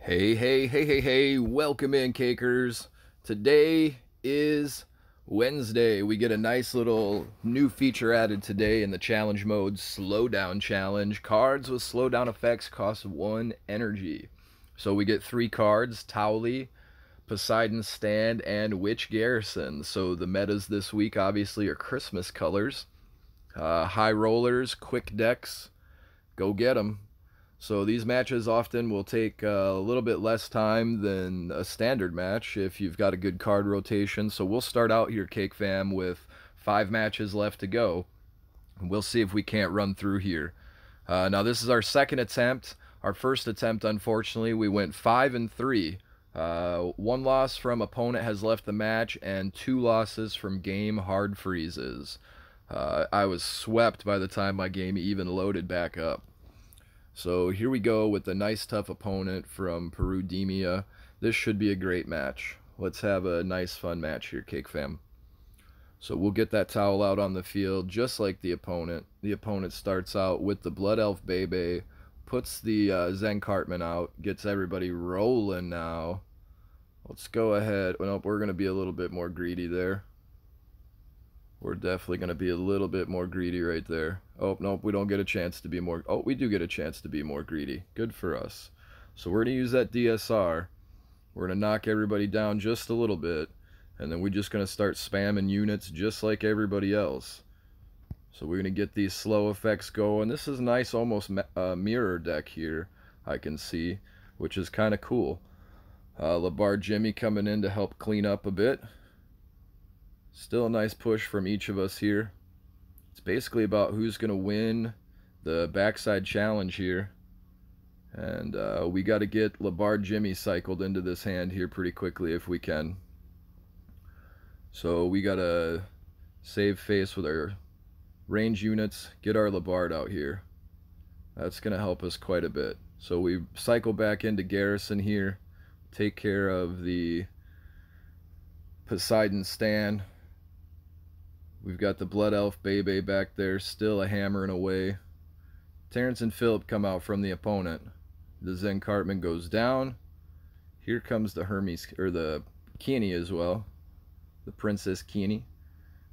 Hey, welcome in, cakers. Today is Wednesday. We get a nice little new feature added today in the challenge mode, Slowdown challenge. Cards with slowdown effects cost 1 energy. So we get 3 cards, Towley, Poseidon Stand, and Witch Garrison. So the metas this week obviously are Christmas colors. High rollers, quick decks, go get them. So these matches often will take a little bit less time than a standard match if you've got a good card rotation. So we'll start out here, Cake Fam, with 5 matches left to go. We'll see if we can't run through here. Now this is our second attempt. Our first attempt, unfortunately, we went 5-3. 1 loss from opponent has left the match, and 2 losses from game hard freezes. I was swept by the time my game even loaded back up. So here we go with a nice tough opponent from Perudemia. This should be a great match. Let's have a nice fun match here, Cake Fam. So we'll get that towel out on the field just like the opponent. The opponent starts out with the Blood Elf Bebe, puts the Zen Cartman out, gets everybody rolling now. Let's go ahead. Nope, we're going to be a little bit more greedy there. We're definitely going to be a little bit more greedy right there. Oh, nope, we don't get a chance to be more... Oh, we do get a chance to be more greedy. Good for us. So we're going to use that DSR. We're going to knock everybody down just a little bit. And then we're just going to start spamming units just like everybody else. So we're going to get these slow effects going. This is a nice almost mirror deck here, I can see, which is kind of cool. Labar Jimmy coming in to help clean up a bit. Still a nice push from each of us here. It's basically about who's going to win the backside challenge here. And we got to get Labar Jimmy cycled into this hand here pretty quickly if we can. So we got to save face with our range units, get our Labard out here. That's going to help us quite a bit. So we cycle back into Garrison here, take care of the Poseidon Stand. We've got the Blood Elf Bebe back there, still a hammering away. Terrence and Philip come out from the opponent. The Zen Cartman goes down. Here comes the Hermes, or the Keene as well. The Princess Keene.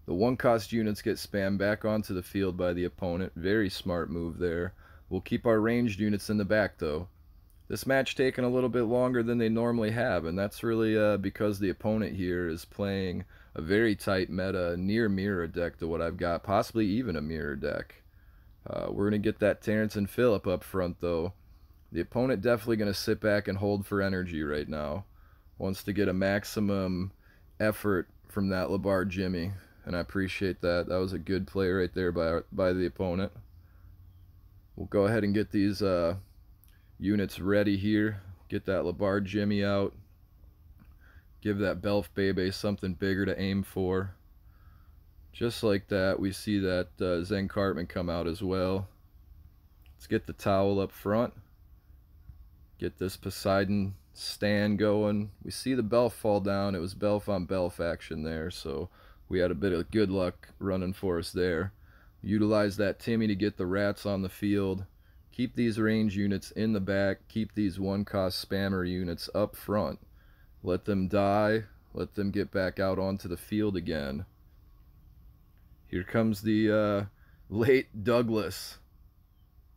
The 1-cost units get spammed back onto the field by the opponent. Very smart move there. We'll keep our ranged units in the back though. This match taking a little bit longer than they normally have, and that's really because the opponent here is playing a very tight meta, near mirror deck to what I've got, possibly even a mirror deck. We're going to get that Terrence and Phillip up front though. The opponent definitely going to sit back and hold for energy right now. Wants to get a maximum effort from that Labar Jimmy, and I appreciate that. That was a good play right there by the opponent. We'll go ahead and get these units ready here. Get that Labar Jimmy out. Give that Belf Bebe something bigger to aim for. Just like that, we see that Zen Cartman come out as well. Let's get the towel up front. Get this Poseidon Stand going. We see the Belf fall down. It was Belf on Belf action there, so we had a bit of good luck running for us there. Utilize that Timmy to get the rats on the field. Keep these range units in the back. Keep these 1-cost spammer units up front. Let them die. Let them get back out onto the field again. Here comes the late Douglas.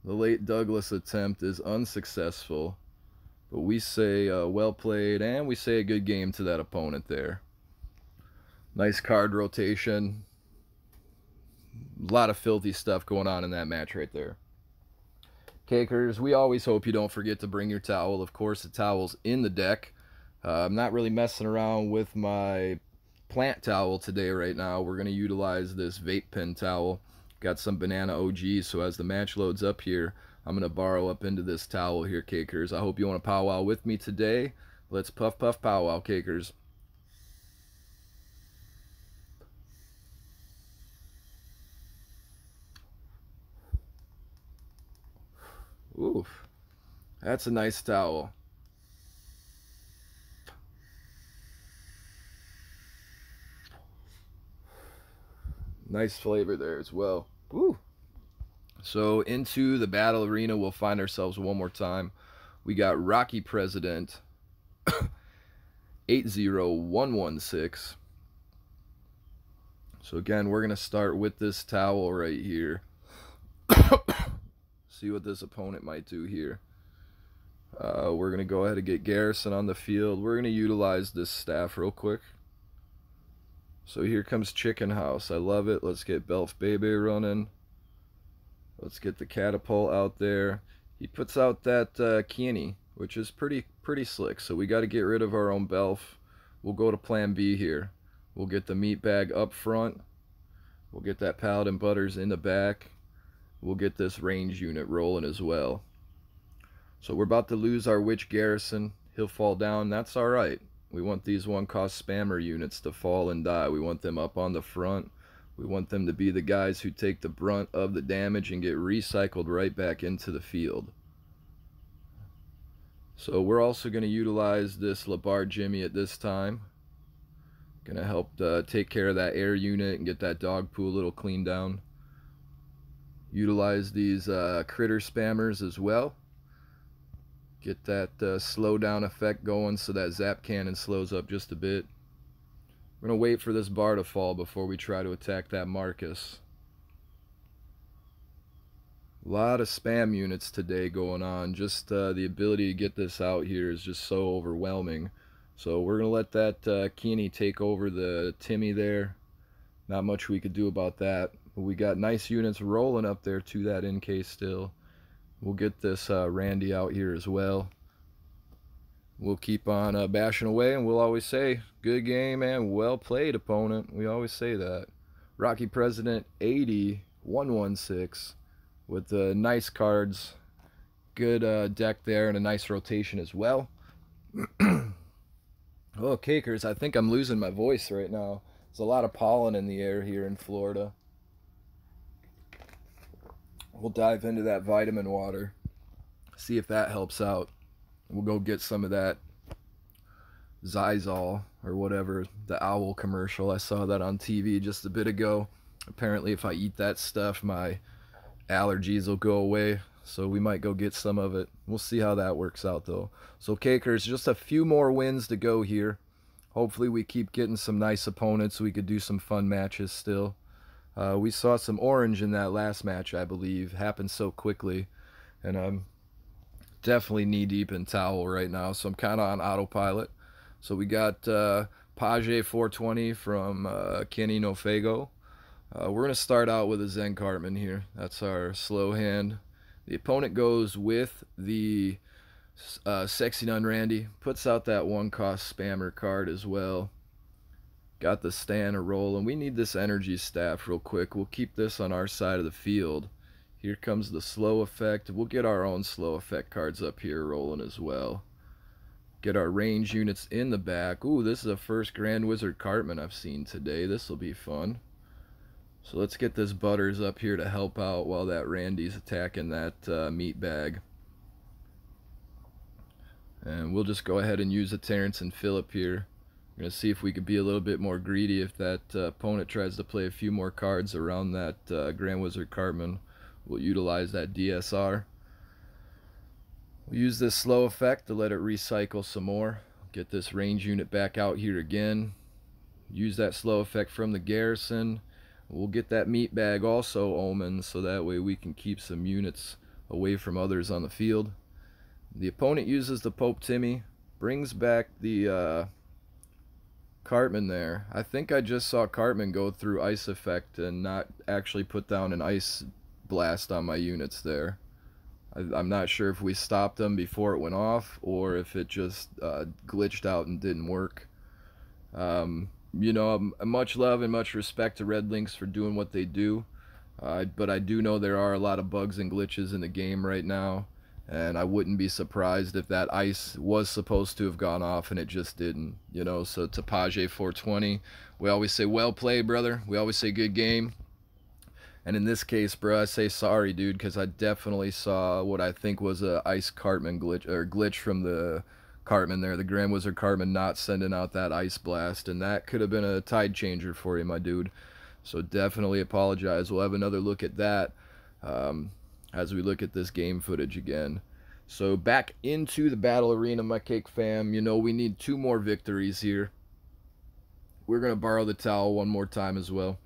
The late Douglas attempt is unsuccessful. But we say well played, and we say a good game to that opponent there. Nice card rotation. A lot of filthy stuff going on in that match right there. Cakers, we always hope you don't forget to bring your towel. Of course, the towel's in the deck. I'm not really messing around with my plant towel today right now. We're going to utilize this vape pen towel. Got some banana OGs, so as the match loads up here, I'm going to borrow up into this towel here, Cakers. I hope you want to powwow with me today. Let's puff puff powwow, Cakers. Oof, that's a nice towel. Nice flavor there as well. Woo. So into the battle arena, we'll find ourselves one more time we got Rocky President 80116. So again, we're going to start with this towel right here. See what this opponent might do here. We're going to go ahead and get Garrison on the field. We're going to utilize this staff real quick. So here comes Chicken House. I love it. Let's get Belf Bebe running. Let's get the catapult out there. He puts out that Kenny, which is pretty slick. So we got to get rid of our own Belf. We'll go to plan B here. We'll get the meat bag up front. We'll get that Paladin Butters in the back. We'll get this range unit rolling as well. So we're about to lose our Witch Garrison. He'll fall down. That's alright. We want these 1-cost spammer units to fall and die. We want them up on the front. We want them to be the guys who take the brunt of the damage and get recycled right back into the field. So we're also going to utilize this Labar Jimmy at this time. Going to help take care of that air unit and get that dog pool a little cleaned down. Utilize these critter spammers as well. Get that slowdown effect going so that zap cannon slows up just a bit. We're going to wait for this bar to fall before we try to attack that Marcus. A lot of spam units today going on. Just the ability to get this out here is just so overwhelming. So we're going to let that Kenny take over the Timmy there. Not much we could do about that. But we got nice units rolling up there to that NK still. We'll get this Randy out here as well. We'll keep on bashing away, and we'll always say, good game and well played, opponent. We always say that. Rocky President 80116 with the nice cards. Good deck there and a nice rotation as well. Oh, cakers, I think I'm losing my voice right now. There's a lot of pollen in the air here in Florida. We'll dive into that vitamin water, see if that helps out. We'll go get some of that Zysol or whatever, the owl commercial. I saw that on TV just a bit ago. Apparently if I eat that stuff, my allergies will go away. So we might go get some of it. We'll see how that works out though. So cakers, just a few more wins to go here. Hopefully we keep getting some nice opponents so we could do some fun matches still. We saw some orange in that last match, I believe. Happened so quickly. And I'm definitely knee-deep in towel right now, so I'm kind of on autopilot. So we got Page 420 from Kenny Nofago. We're going to start out with a Zen Cartman here. That's our slow hand. The opponent goes with the Sexy Nun Randy. Puts out that 1-cost spammer card as well. Got the Stan a roll, and we need this energy staff real quick. We'll keep this on our side of the field. Here comes the slow effect. We'll get our own slow effect cards up here rolling as well. Get our range units in the back. Ooh, this is the first Grand Wizard Cartman I've seen today. This will be fun. So let's get this Butters up here to help out while that Randy's attacking that meat bag. And we'll just go ahead and use a Terrence and Phillip here. We're going to see if we could be a little bit more greedy if that opponent tries to play a few more cards around that Grand Wizard Cartman. We'll utilize that DSR. We'll use this slow effect to let it recycle some more. Get this range unit back out here again. Use that slow effect from the Garrison. We'll get that meat bag also omen so that way we can keep some units away from others on the field. The opponent uses the Pope Timmy. Brings back the Cartman there. I think I just saw Cartman go through ice effect and not actually put down an ice blast on my units there. I'm not sure if we stopped them before it went off or if it just glitched out and didn't work. You know, much love and much respect to Red Links for doing what they do, but I do know there are a lot of bugs and glitches in the game right now, and I wouldn't be surprised if that ice was supposed to have gone off and it just didn't, you know. So to Page 420, we always say well played, brother. We always say good game. And in this case, bro, I say sorry, dude, because I definitely saw what I think was a ice Cartman glitch from the Cartman there, the Grand Wizard Cartman not sending out that ice blast, and that could have been a tide changer for you, my dude. So definitely apologize. We'll have another look at that as we look at this game footage again. So back into the battle arena, my cake fam. You know, we need 2 more victories here. We're going to borrow the towel one more time as well.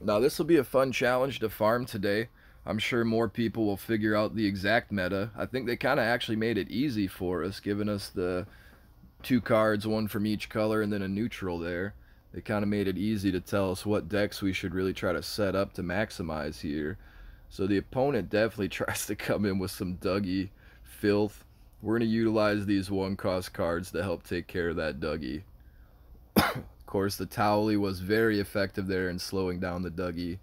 Now this will be a fun challenge to farm today. I'm sure more people will figure out the exact meta. I think they kind of actually made it easy for us, giving us the 2 cards, one from each color, and then a neutral there. They kind of made it easy to tell us what decks we should really try to set up to maximize here. So the opponent definitely tries to come in with some Dougie filth. We're going to utilize these 1-cost cards to help take care of that Dougie. Of course, the Towley was very effective there in slowing down the Dougie.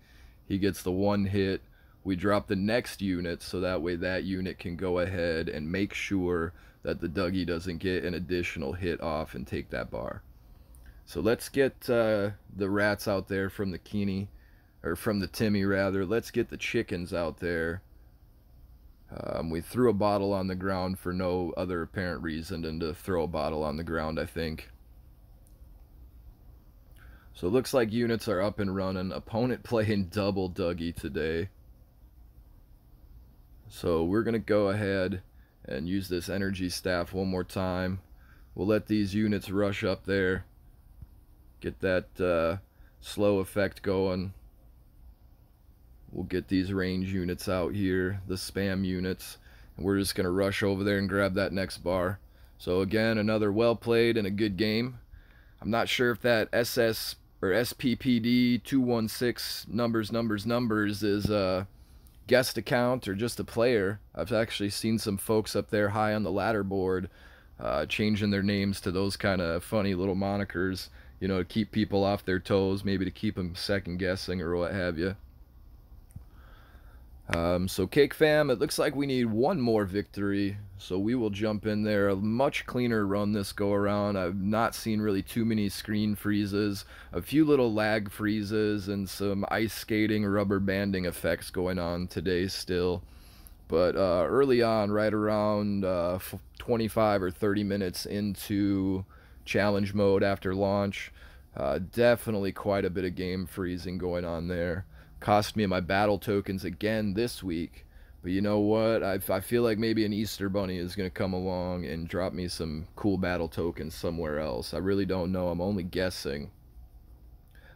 He gets the 1 hit. We drop the next unit so that way that unit can go ahead and make sure that the Dougie doesn't get an additional hit off and take that bar. So let's get the rats out there from the Keeney, or from the Timmy rather. Let's get the chickens out there. We threw a bottle on the ground for no other apparent reason than to throw a bottle on the ground, I think. So it looks like units are up and running. Opponent playing double Dougie today. So we're going to go ahead and use this energy staff one more time. We'll let these units rush up there. Get that slow effect going. We'll get these range units out here, the spam units. And we're just going to rush over there and grab that next bar. So again, another well played and a good game. I'm not sure if that SS or SPPD 216 numbers is a guest account or just a player. I've actually seen some folks up there high on the ladder board changing their names to those kind of funny little monikers, you know, to keep people off their toes, maybe to keep them second guessing or what have you. So Cake Fam, it looks like we need 1 more victory, so we will jump in there. A much cleaner run this go around. I've not seen really too many screen freezes, a few little lag freezes, and some ice skating, rubber banding effects going on today still. But early on, right around 25 or 30 minutes into challenge mode after launch, definitely quite a bit of game freezing going on there. Cost me my battle tokens again this week, but you know what, I feel like maybe an Easter bunny is going to come along and drop me some cool battle tokens somewhere else. I really don't know, I'm only guessing,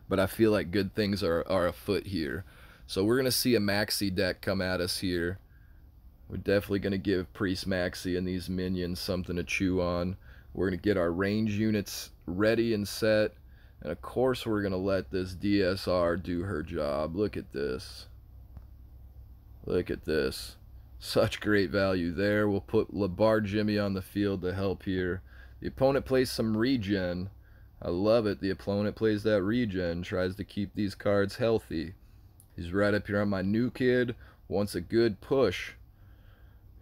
but I feel like good things are afoot here. So we're going to see a maxi deck come at us here. We're definitely going to give Priest Maxi and these minions something to chew on. We're going to get our range units ready and set. And of course we're going to let this DSR do her job. Look at this. Look at this. Such great value there. We'll put LeBar Jimmy on the field to help here. The opponent plays some regen. I love it. The opponent plays that regen. Tries to keep these cards healthy. He's right up here on my new kid. Wants a good push.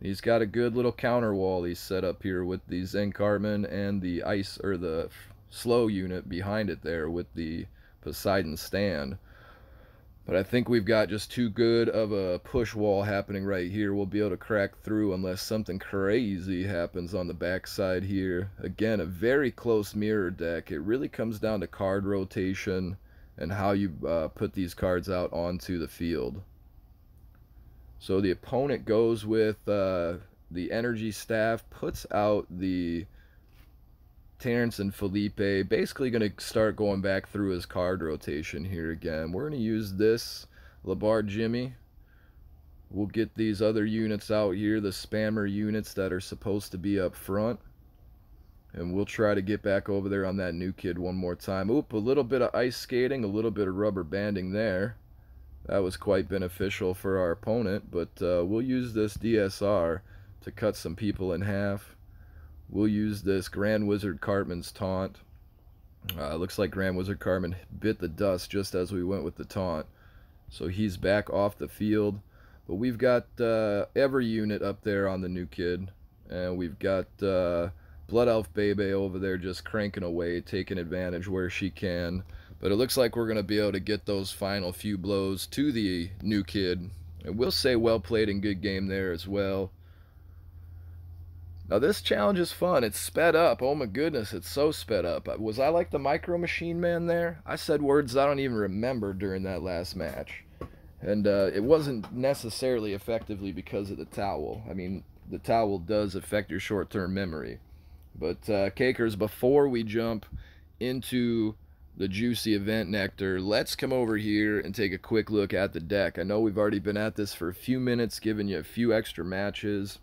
He's got a good little counter wall he's set up here with the Zen Cartman and the ice, or the slow unit behind it there with the Poseidon stand. But I think we've got just too good of a push wall happening right here. We'll be able to crack through unless something crazy happens on the backside here. Again, a very close mirror deck. It really comes down to card rotation and how you put these cards out onto the field. So the opponent goes with the energy staff, puts out the Terrence and Felipe, basically going to start going back through his card rotation here again. We're going to use this LeBar Jimmy. We'll get these other units out here, the spammer units that are supposed to be up front. And we'll try to get back over there on that new kid one more time. Oop, a little bit of ice skating, a little bit of rubber banding there. That was quite beneficial for our opponent, but we'll use this DSR to cut some people in half. We'll use this Grand Wizard Cartman's taunt. Looks like Grand Wizard Cartman bit the dust just as we went with the taunt. So he's back off the field. But we've got every unit up there on the new kid. And we've got Blood Elf Bebe over there just cranking away, taking advantage where she can. But it looks like we're going to be able to get those final few blows to the new kid. And we'll say well played and good game there as well. Now this challenge is fun. It's sped up. Oh my goodness, it's so sped up. Was I like the Micro Machine Man there? I said words I don't even remember during that last match. And it wasn't necessarily effectively because of the towel. I mean, the towel does affect your short-term memory. But Cakers, before we jump into the juicy event nectar, let's come over here and take a quick look at the deck. I know we've already been at this for a few minutes, giving you a few extra matches.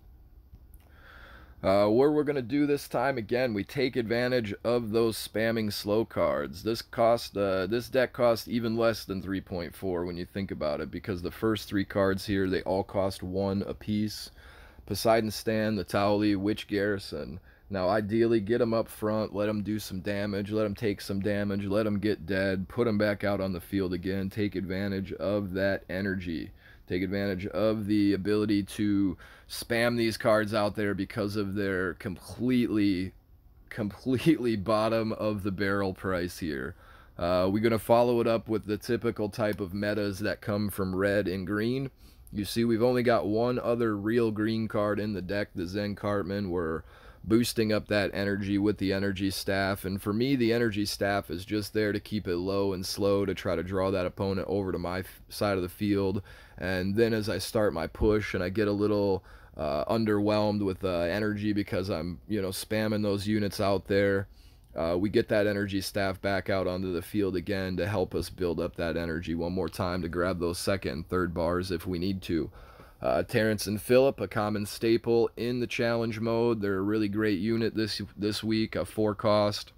Where we're going to do this time, again, we take advantage of those spamming slow cards. This deck costs even less than 3.4 when you think about it, because the first 3 cards here, they all cost 1 apiece. Poseidon Stand, the Towley, Witch Garrison. Now, ideally, get them up front, let them do some damage, let them take some damage, let them get dead, put them back out on the field again, take advantage of that energy. Take advantage of the ability to spam these cards out there because of their completely bottom of the barrel price here. We're going to follow it up with the typical type of metas that come from red and green. You see, we've only got one other real green card in the deck, the Zen Cartman. We're boosting up that energy with the energy staff, and for me the energy staff is just there to keep it low and slow, to try to draw that opponent over to my side of the field. And then as I start my push and I get a little underwhelmed with energy because I'm, you know, spamming those units out there, we get that energy staff back out onto the field again to help us build up that energy one more time to grab those second and third bars if we need to. Terrence and Phillip, a common staple in the challenge mode. They're a really great unit this week, a 4 cost.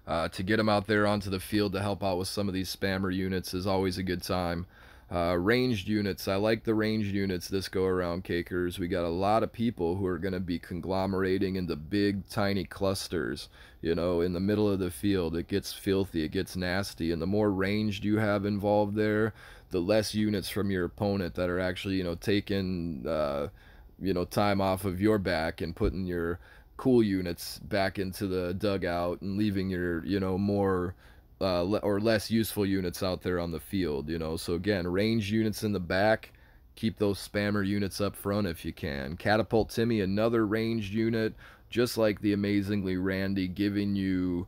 To get them out there onto the field to help out with some of these spammer units is always a good time. Ranged units, I like the ranged units this go around, Cakers. We got a lot of people who are going to be conglomerating into big tiny clusters, you know, in the middle of the field. It gets filthy, it gets nasty, and the more ranged you have involved there, the less units from your opponent that are actually, you know, taking time off of your back and putting your cool units back into the dugout and leaving your, you know, more or less useful units out there on the field, you know. So again, range units in the back, keep those spammer units up front if you can. Catapult Timmy, another ranged unit, just like the Amazingly Randy, giving you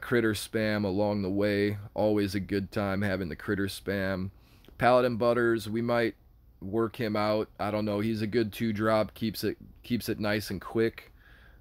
critter spam along the way. Always a good time having the critter spam. Paladin Butters, we might work him out. I don't know. He's a good 2-drop, keeps it nice and quick.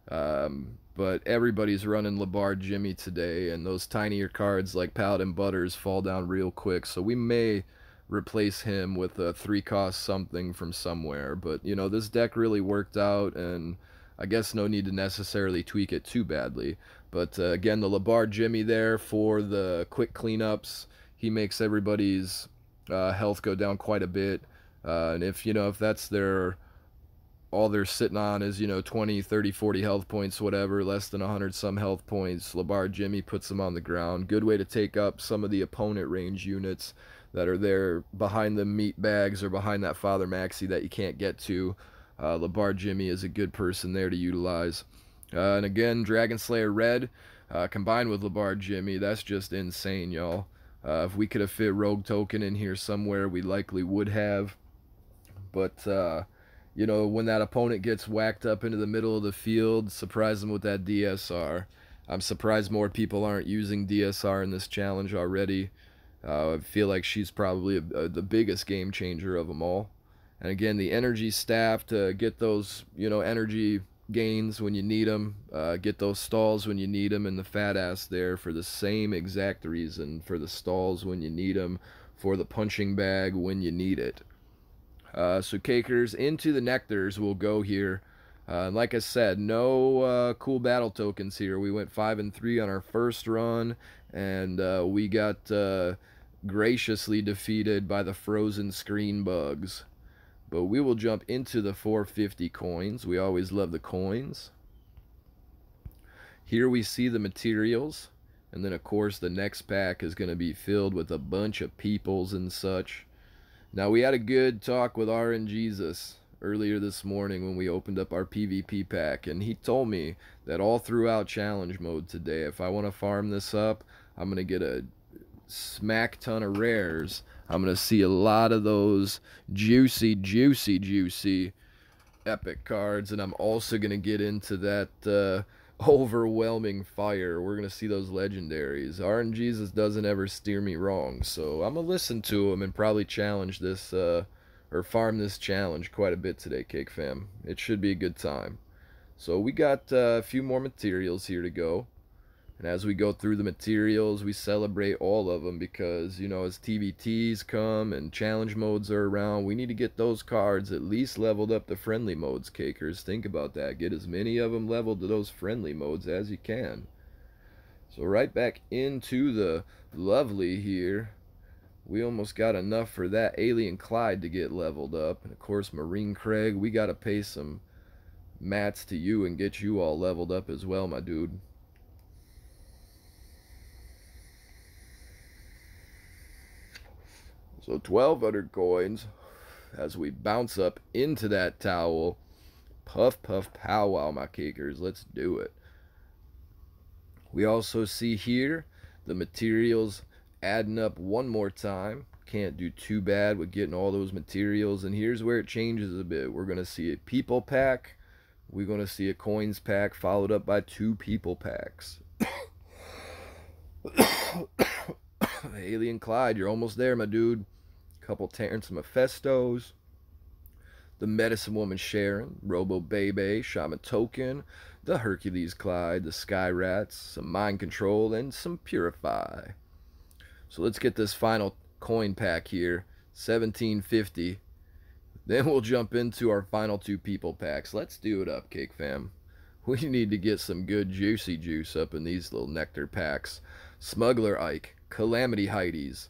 But everybody's running Labarre Jimmy today, and those tinier cards like Paladin Butters fall down real quick, so we may replace him with a 3-cost something from somewhere. But, you know, this deck really worked out, and I guess no need to necessarily tweak it too badly. But again, the Labarre Jimmy there for the quick cleanups. He makes everybody's health go down quite a bit. And if that's all they're sitting on is, 20, 30, 40 health points, whatever, less than 100 some health points, Labarre Jimmy puts them on the ground. Good way to take up some of the opponent range units that are there behind the meat bags or behind that Father Maxi that you can't get to. Labarre Jimmy is a good person there to utilize. And again, Dragon Slayer Red combined with Labarre Jimmy, that's just insane, y'all. If we could have fit Rogue Token in here somewhere, we likely would have. But when that opponent gets whacked up into the middle of the field, surprise them with that DSR. I'm surprised more people aren't using DSR in this challenge already. I feel like she's probably the biggest game changer of them all. And again, the energy staff to get those, energy gains when you need them, get those stalls when you need them, and the fat ass there for the same exact reason, for the stalls when you need them, for the punching bag when you need it. So Cakers, into the nectars we'll go here. Like I said, no cool battle tokens here. We went 5-3 on our first run, and we got graciously defeated by the frozen screen bugs. But we will jump into the 450 coins. We always love the coins. Here we see the materials, and then of course the next pack is going to be filled with a bunch of peoples and such. Now, we had a good talk with RNGesus earlier this morning when we opened up our PvP pack, and he told me that all throughout challenge mode today, if I want to farm this up, I'm going to get a smack ton of rares. I'm going to see a lot of those juicy epic cards, and I'm also going to get into that overwhelming fire. We're going to see those legendaries. RNGesus doesn't ever steer me wrong, so I'm going to listen to him and probably challenge this, or farm this challenge quite a bit today, Cake Fam. It should be a good time. So we got a few more materials here to go. And as we go through the materials, we celebrate all of them because, you know, as TVTs come and challenge modes are around, we need to get those cards at least leveled up to friendly modes, Cakers. Think about that. Get as many of them leveled to those friendly modes as you can. So right back into the lovely here. We almost got enough for that Alien Clyde to get leveled up. And of course, Marine Craig, we got to pay some mats to you and get you all leveled up as well, my dude. So 1,200 coins as we bounce up into that towel. Puff, puff, powwow, my cakers. Let's do it. We also see here the materials adding up one more time. Can't do too bad with getting all those materials. And here's where it changes a bit. We're going to see a people pack. We're going to see a coins pack followed up by 2 people packs. Alien Clyde, you're almost there, my dude. Couple Terrence Mephistos, the Medicine Woman Sharon, Robo Bebe, Shaman Token, the Hercules Clyde, the Sky Rats, some Mind Control, and some Purify. So let's get this final coin pack here, 1750. Then we'll jump into our final 2 people packs. Let's do it up, Cake Fam. We need to get some good juicy juice up in these little nectar packs. Smuggler Ike, Calamity Heidi's,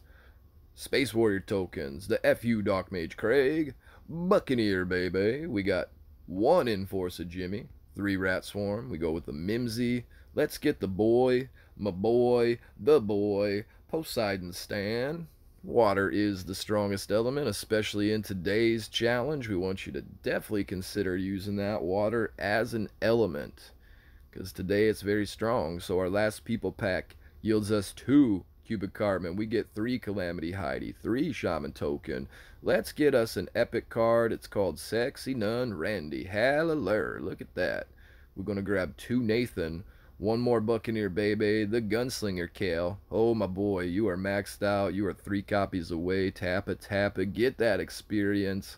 Space Warrior tokens, the FU Dark Mage Craig, Buccaneer Baby. We got 1 Enforcer Jimmy, 3 Rat Swarm. We go with the Mimsy. Let's get the boy, my boy, the boy, Poseidon Stan. Water is the strongest element, especially in today's challenge. We want you to definitely consider using that water as an element, because today it's very strong. So our last people pack yields us 2 Cubic Cartman. We get 3 Calamity Heidi, 3 Shaman Token. Let's get us an epic card. It's called Sexy Nun Randy. Hallelujah. Look at that. We're going to grab 2 Nathan, 1 more Buccaneer Baby, the Gunslinger Kale. Oh, my boy, you are maxed out. You are 3 copies away. Tap it. Get that experience.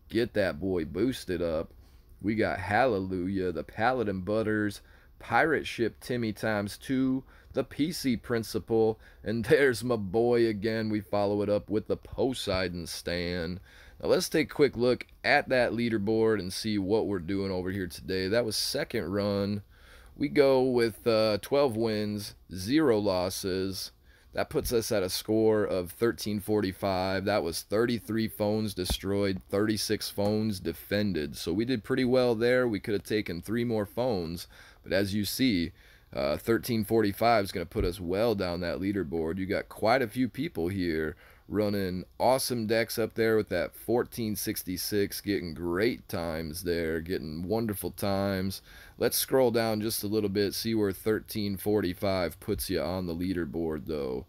Get that boy boosted up. We got Hallelujah, the Paladin Butters, Pirate Ship Timmy ×2, the PC Principal, and there's my boy again. We follow it up with the Poseidon Stan. Now let's take a quick look at that leaderboard and see what we're doing over here today. That was second run. We go with 12 wins, 0 losses. That puts us at a score of 1345. That was 33 phones destroyed, 36 phones defended. So we did pretty well there. We could have taken 3 more phones, but as you see, 1345 is going to put us well down that leaderboard. You got quite a few people here running awesome decks up there with that 1466, getting great times there, getting wonderful times. Let's scroll down just a little bit, see where 1345 puts you on the leaderboard though.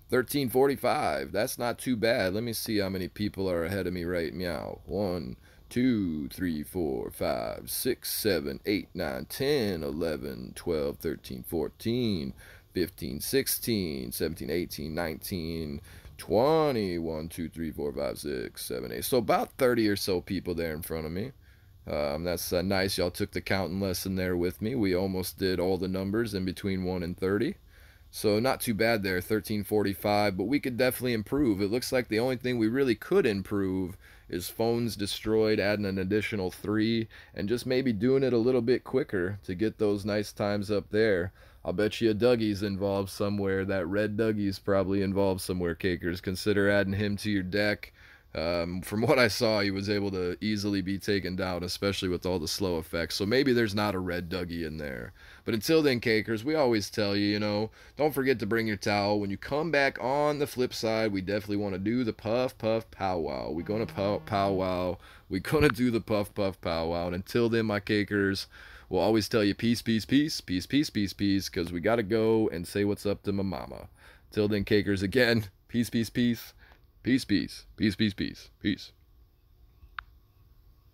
1345, that's not too bad. Let me see how many people are ahead of me right now. 1, 2, 3, 4, 5, 6, 7, 8, 9, 10, 11, 12, 13, 14, 15, 16, 17, 18, 19, 20, 1, 2, 3, 4, 5, 6, 7, 8. So about 30 or so people there in front of me. That's nice. Y'all took the counting lesson there with me. We almost did all the numbers in between 1 and 30. So not too bad there, 1345, but we could definitely improve. It looks like the only thing we really could improve is phones destroyed, adding an additional 3, and just maybe doing it a little bit quicker to get those nice times up there. I'll bet you a Dougie's involved somewhere. That red Dougie's probably involved somewhere, Cakers. Consider adding him to your deck. From what I saw, he was able to easily be taken down, especially with all the slow effects. So maybe there's not a red Dougie in there. But until then, Cakers, we always tell you, don't forget to bring your towel. When you come back on the flip side, we definitely want to do the puff, puff, powwow. We're going to powwow. We're going to do the puff, puff, powwow. And until then, my Cakers, we'll always tell you peace, peace, peace, peace, peace, peace, peace, because we got to go and say what's up to my mama. Till then, Cakers, again, peace, peace, peace. Peace, peace, peace, peace, peace, peace.